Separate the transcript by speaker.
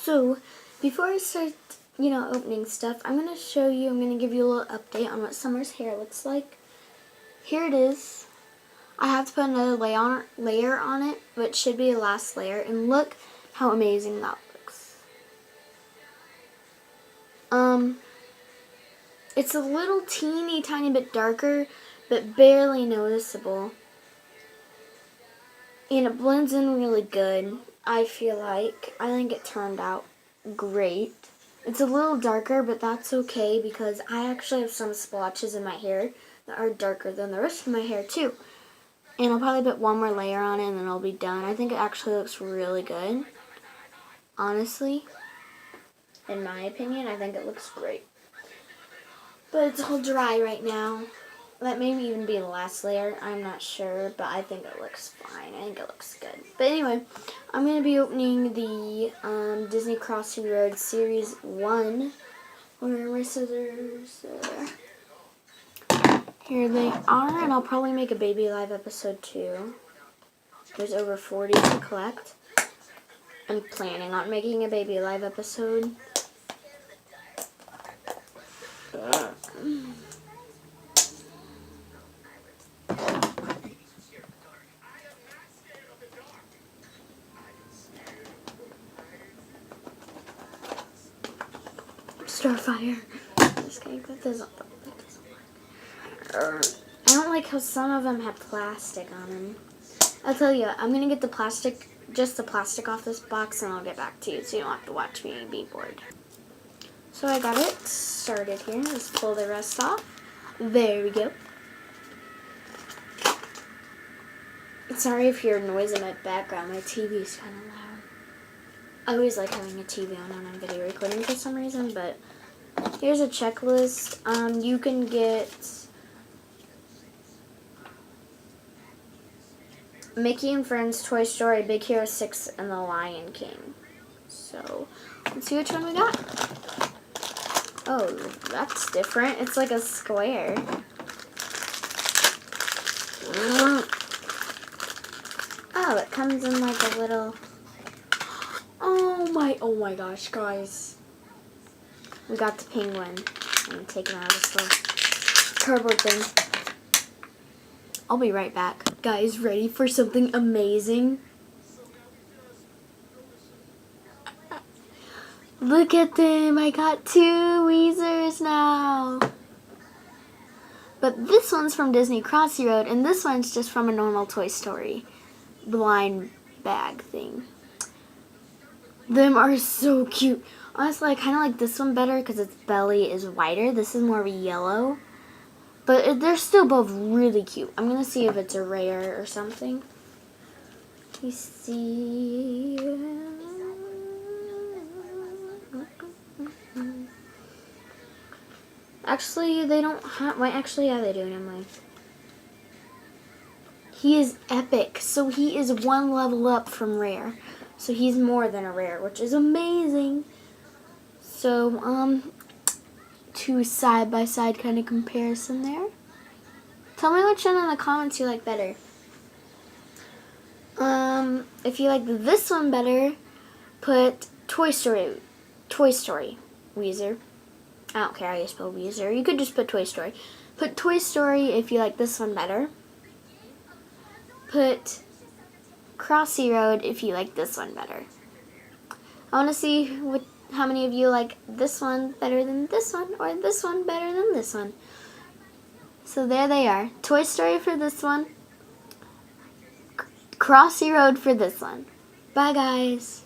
Speaker 1: So, before I start, opening stuff, I'm going to give you a little update on what Summer's hair looks like. Here it is. I have to put another layer on it, but it should be the last layer. And look how amazing that looks. It's a little teeny tiny bit darker, but barely noticeable. And it blends in really good, I feel like. I think it turned out great. It's a little darker, but that's okay because I actually have some splotches in my hair that are darker than the rest of my hair too. And I'll probably put one more layer on it and then I'll be done. I think it actually looks really good. Honestly, in my opinion, I think it looks great. But it's all dry right now. That may even be the last layer. I'm not sure, but I think it looks fine. I think it looks good. But anyway, I'm going to be opening the Disney Crossing Road Series 1. Where are my scissors? Here they are, and I'll probably make a Baby Live episode 2. There's over 40 to collect. I'm planning on making a Baby Live episode. Starfire. Just kidding, that doesn't work. I don't like how some of them have plastic on them. I'll tell you, I'm going to get just the plastic off this box, and I'll get back to you so you don't have to watch me be bored. So I got it started here. Just pull the rest off. There we go. Sorry if you hear noise in my background. My TV is kind of loud. I always like having a TV on when I'm video recording for some reason, but here's a checklist. You can get Mickey and Friends, Toy Story, Big Hero 6, and The Lion King. So, let's see which one we got. Oh, that's different. It's like a square. Oh, it comes in like a little... Oh my gosh, guys. We got the penguin. I'm going to take him out of this little cardboard thing. I'll be right back. Guys, ready for something amazing? Look at them. I got 2 Wheezers now. But this one's from Disney Crossing Road, and this one's just from a normal Toy Story blind bag thing. Them are so cute. Honestly, I kind of like this one better because its belly is whiter. This is more of a yellow. But they're still both really cute. I'm going to see if it's a rare or something. You see... Actually, they don't have... Well, actually, yeah, they do. Never mind. He is epic. So he is 1 level up from rare. So he's more than a rare, which is amazing. So, 2 side-by-side kind of comparison there. Tell me which one in the comments you like better. If you like this one better, put Toy Story Wheezer. I don't care how you spell Wheezer. You could just put Toy Story. Put Toy Story if you like this one better. Put Crossy Road if you like this one better. I want to see how many of you like this one better than this one, or this one better than this one. So there they are. Toy Story for this one. Crossy Road for this one. Bye, guys.